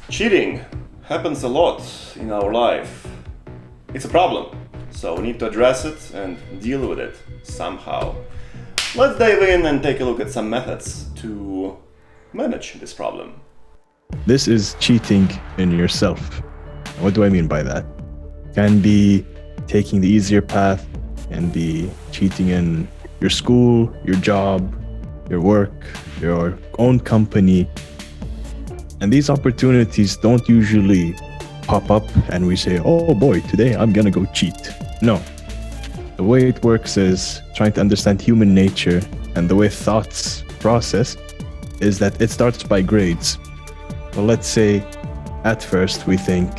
Cheating happens a lot in our life. It's a problem, so we need to address it and deal with it somehow. Let's dive in and take a look at some methods to manage this problem. This is cheating in yourself. What do I mean by that? Can be taking the easier path, and be cheating in your school, your job, your work, your own company. And these opportunities don't usually pop up and we say, oh boy, today I'm gonna go cheat. No. The way it works is trying to understand human nature, and the way thoughts process is that it starts by grades. Well, let's say at first we think,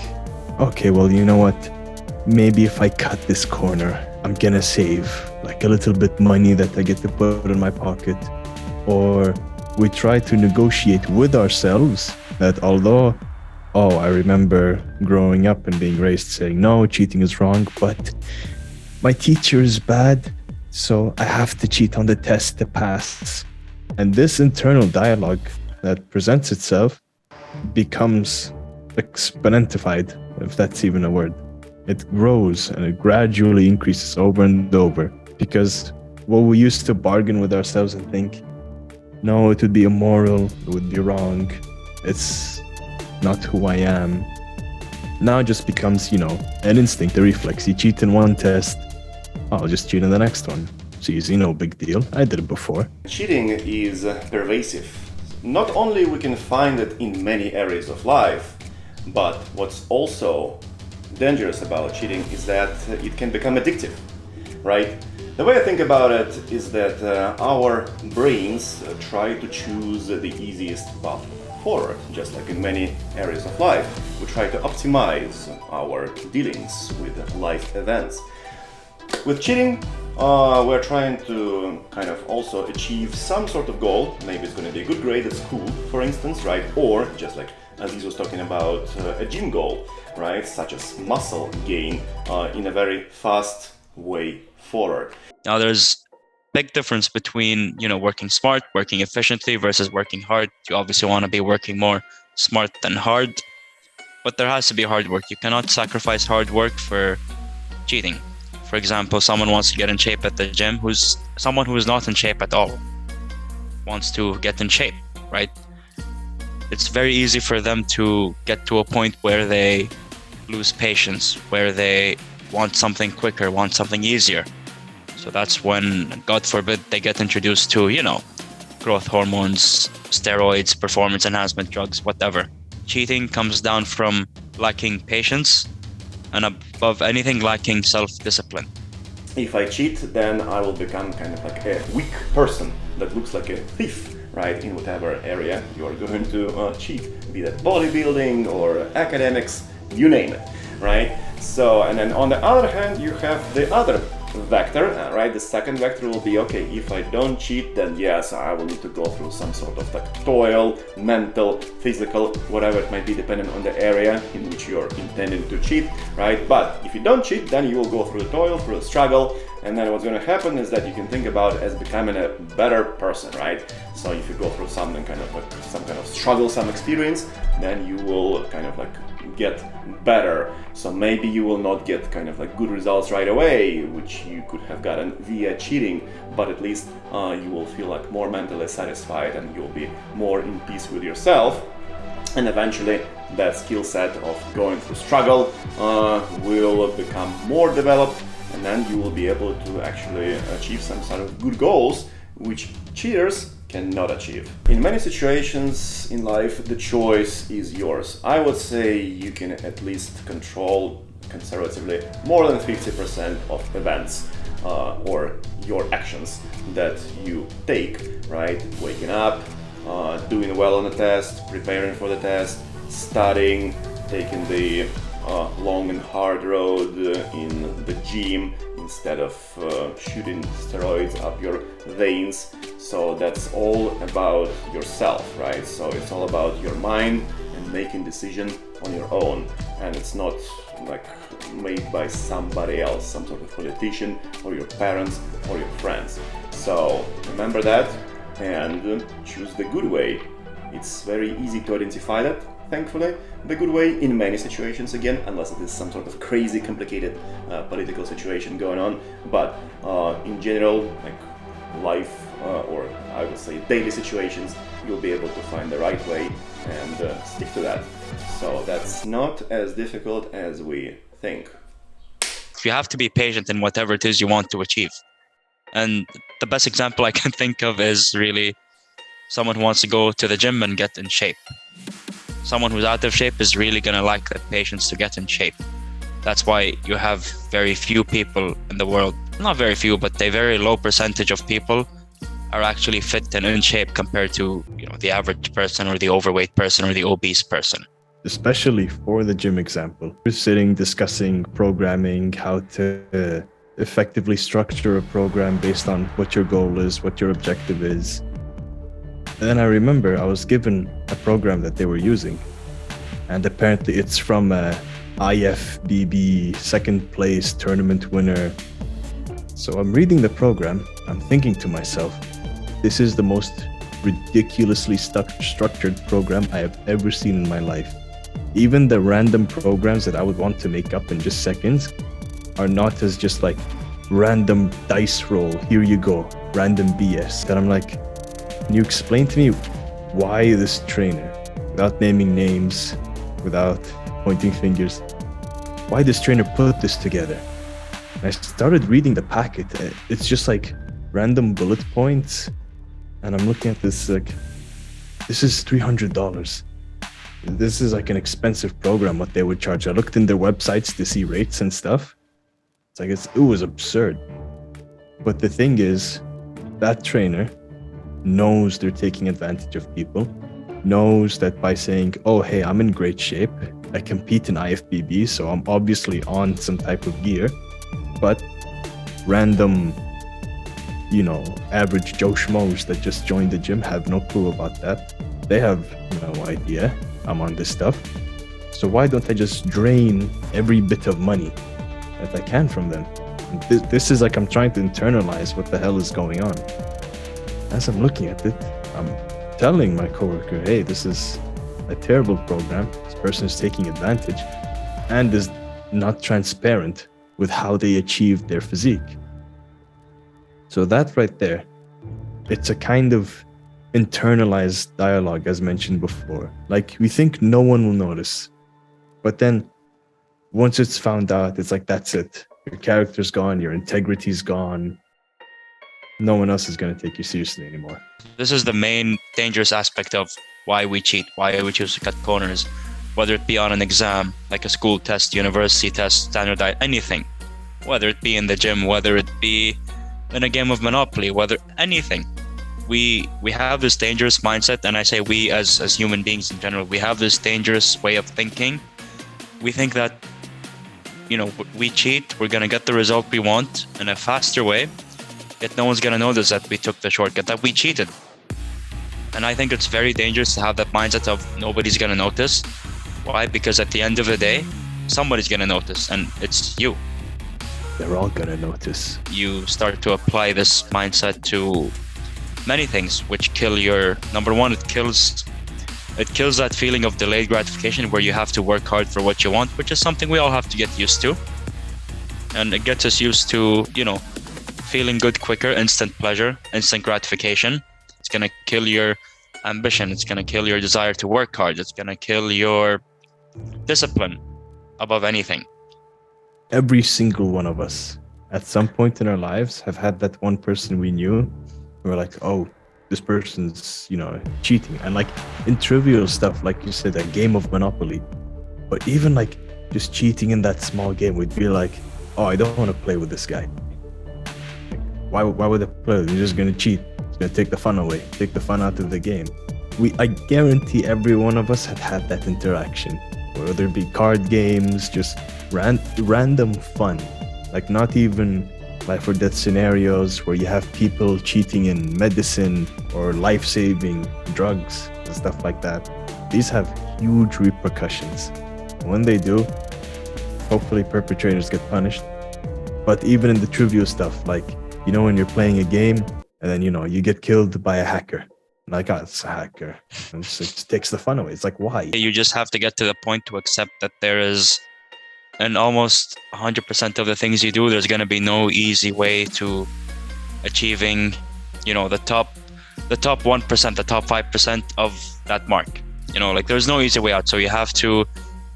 okay, well, you know what? Maybe if I cut this corner, I'm gonna save like a little bit money that I get to put in my pocket. Or we try to negotiate with ourselves that although, I remember growing up and being raised saying, no, cheating is wrong, but my teacher is bad, so I have to cheat on the test to pass. And this internal dialogue that presents itself becomes exponentified, if that's even a word. It grows and it gradually increases over and over, because what we used to bargain with ourselves and think, no, it would be immoral, it would be wrong, it's not who I am, now it just becomes, an instinct, a reflex. You cheat in one test, I'll just cheat in the next one. It's easy, no big deal. I did it before. Cheating is pervasive. Not only we can find it in many areas of life, but what's also dangerous about cheating is that it can become addictive, right? The way I think about it is that our brains try to choose the easiest path forward, just like in many areas of life. We try to optimize our dealings with life events. With cheating, we're trying to kind of also achieve some sort of goal. Maybe it's going to be a good grade at school, for instance, right? Or just like Aziz was talking about, a gym goal, right? Such as muscle gain in a very fast way forward. Now, there's big difference between, working smart, working efficiently versus working hard. You obviously want to be working more smart than hard, but there has to be hard work. You cannot sacrifice hard work for cheating. For example, someone wants to get in shape at the gym, someone who is not in shape at all wants to get in shape, right? It's very easy for them to get to a point where they lose patience, where they want something quicker, want something easier. So that's when, God forbid, they get introduced to, growth hormones, steroids, performance enhancement drugs, whatever. Cheating comes down from lacking patience and above anything lacking self-discipline. If I cheat, then I will become kind of like a weak person that looks like a thief, right? In whatever area you are going to cheat, be that bodybuilding or academics, you name it, right? So, and then on the other hand, you have the other vector, right? The second vector will be, okay, if I don't cheat, then yes, I will need to go through some sort of like toil, mental, physical, whatever it might be, depending on the area in which you're intending to cheat, right? But if you don't cheat, then you will go through the toil, through the struggle, and then what's going to happen is that you can think about it as becoming a better person, right? So if you go through some kind of struggle, some experience, then you will kind of like get better. So maybe you will not get kind of like good results right away, which you could have gotten via cheating, but at least you will feel like more mentally satisfied and you'll be more in peace with yourself. And eventually that skill set of going through struggle will become more developed, and then you will be able to actually achieve some sort of good goals which cheaters cannot achieve. In many situations in life, the choice is yours. I would say you can at least control conservatively more than 50% of events or your actions that you take, right? Waking up, doing well on the test, preparing for the test, studying, taking the long and hard road in the gym instead of shooting steroids up your veins. So that's all about yourself, right? So it's all about your mind and making decision on your own, and it's not like made by somebody else, some sort of politician or your parents or your friends. So remember that and choose the good way. It's very easy to identify that thankfully, the good way in many situations again, unless it is some sort of crazy, complicated political situation going on. But in general, like life, or I would say daily situations, you'll be able to find the right way and stick to that. So that's not as difficult as we think. You have to be patient in whatever it is you want to achieve. And the best example I can think of is really someone who wants to go to the gym and get in shape. Someone who's out of shape is really going to lack the patience to get in shape. That's why you have very few people in the world, not very few, but a very low percentage of people are actually fit and in shape compared to, the average person or the overweight person or the obese person. Especially for the gym example, we're sitting discussing programming, how to effectively structure a program based on what your goal is, what your objective is. And then I remember I was given a program that they were using, and apparently it's from a IFBB second place tournament winner. So I'm reading the program, I'm thinking to myself, this is the most ridiculously structured program I have ever seen in my life. Even the random programs that I would want to make up in just seconds are not as just like random dice roll, here you go, random BS. That I'm like, can you explain to me why this trainer, without naming names, without pointing fingers, why this trainer put this together? And I started reading the packet. It's just like random bullet points. And I'm looking at this like, this is $300. This is like an expensive program, what they would charge. I looked in their websites to see rates and stuff. It's like, it was absurd. But the thing is, that trainer knows they're taking advantage of people, knows that by saying, oh, hey, I'm in great shape, I compete in IFBB, so I'm obviously on some type of gear, but random, average Joe Schmoes that just joined the gym have no clue about that. They have no idea I'm on this stuff. So why don't I just drain every bit of money that I can from them? This is like I'm trying to internalize what the hell is going on. As I'm looking at it, I'm telling my coworker, hey, this is a terrible program. This person is taking advantage and is not transparent with how they achieved their physique. So that right there, it's a kind of internalized dialogue, as mentioned before. Like, we think no one will notice, but then once it's found out, it's like, that's it. Your character's gone, your integrity's gone. No one else is going to take you seriously anymore. This is the main dangerous aspect of why we cheat, why we choose to cut corners, whether it be on an exam, like a school test, university test, standardized, anything. Whether it be in the gym, whether it be in a game of Monopoly, whether anything. We have this dangerous mindset, and I say we as human beings in general, we have this dangerous way of thinking. We think that, we cheat, we're going to get the result we want in a faster way, yet no one's going to notice that we took the shortcut, that we cheated. And I think it's very dangerous to have that mindset of nobody's going to notice. Why? Because at the end of the day, somebody's going to notice, and it's you. They're all going to notice. You start to apply this mindset to many things, which kill your, number one, it kills that feeling of delayed gratification where you have to work hard for what you want, which is something we all have to get used to. And it gets us used to, feeling good quicker, instant pleasure, instant gratification. It's going to kill your ambition. It's going to kill your desire to work hard. It's going to kill your discipline above anything. Every single one of us at some point in our lives have had that one person we knew. We're like, oh, this person's, cheating. And like in trivial stuff, like you said, a game of Monopoly, but even like just cheating in that small game, we'd be like, oh, I don't want to play with this guy. Why would I play? You're just going to cheat. It's going to take the fun away, take the fun out of the game. I guarantee every one of us have had that interaction, whether it be card games, just random fun, like not even life or death scenarios where you have people cheating in medicine or life-saving drugs and stuff like that. These have huge repercussions. When they do, hopefully perpetrators get punished. But even in the trivial stuff, like, when you're playing a game and then, you get killed by a hacker. Like, oh, it's a hacker. And it just takes the fun away. It's like, why? You just have to get to the point to accept that there is, in almost 100% of the things you do, there's going to be no easy way to achieving, the top 1%, the top 5% of that mark. Like there's no easy way out. So you have to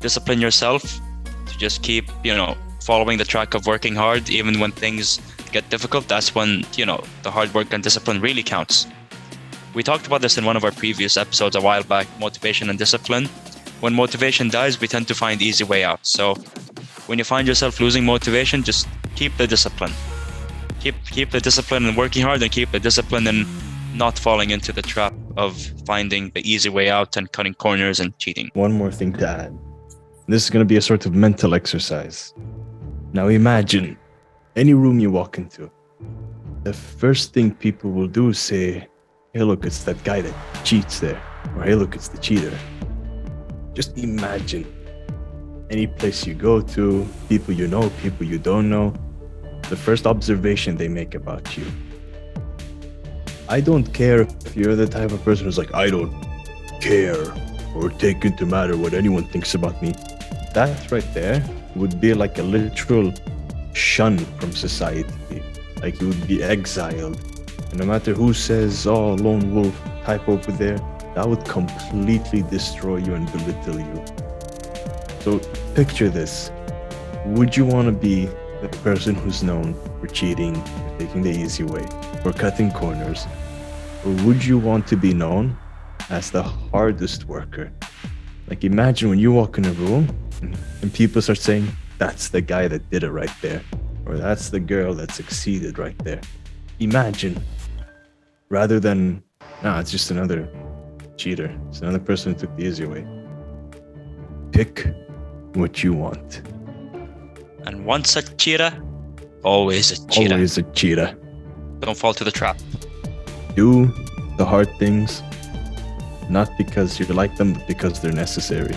discipline yourself to just keep, following the track of working hard, even when things get difficult. That's when, the hard work and discipline really counts. We talked about this in one of our previous episodes a while back, motivation and discipline. When motivation dies, we tend to find easy way out. So when you find yourself losing motivation, just keep the discipline. Keep the discipline and working hard, and keep the discipline and not falling into the trap of finding the easy way out and cutting corners and cheating. One more thing to add. This is going to be a sort of mental exercise. Now imagine any room you walk into. The first thing people will do is say, hey, look, it's that guy that cheats there. Or hey, look, it's the cheater. Just imagine any place you go to, people you know, people you don't know, the first observation they make about you. I don't care if you're the type of person who's like, I don't care or take into matter what anyone thinks about me. That right there would be like a literal shun from society. Like you would be exiled. And no matter who says, oh, lone wolf type over there, that would completely destroy you and belittle you. So picture this. Would you want to be the person who's known for cheating, for taking the easy way, for cutting corners? Or would you want to be known as the hardest worker? Like imagine when you walk in a room and people start saying, that's the guy that did it right there. Or that's the girl that succeeded right there. Imagine. Rather than, nah, it's just another cheater. It's another person who took the easy way. Pick what you want. And once a cheater, always a cheater. Always a cheater. Don't fall to the trap. Do the hard things, not because you like them, but because they're necessary.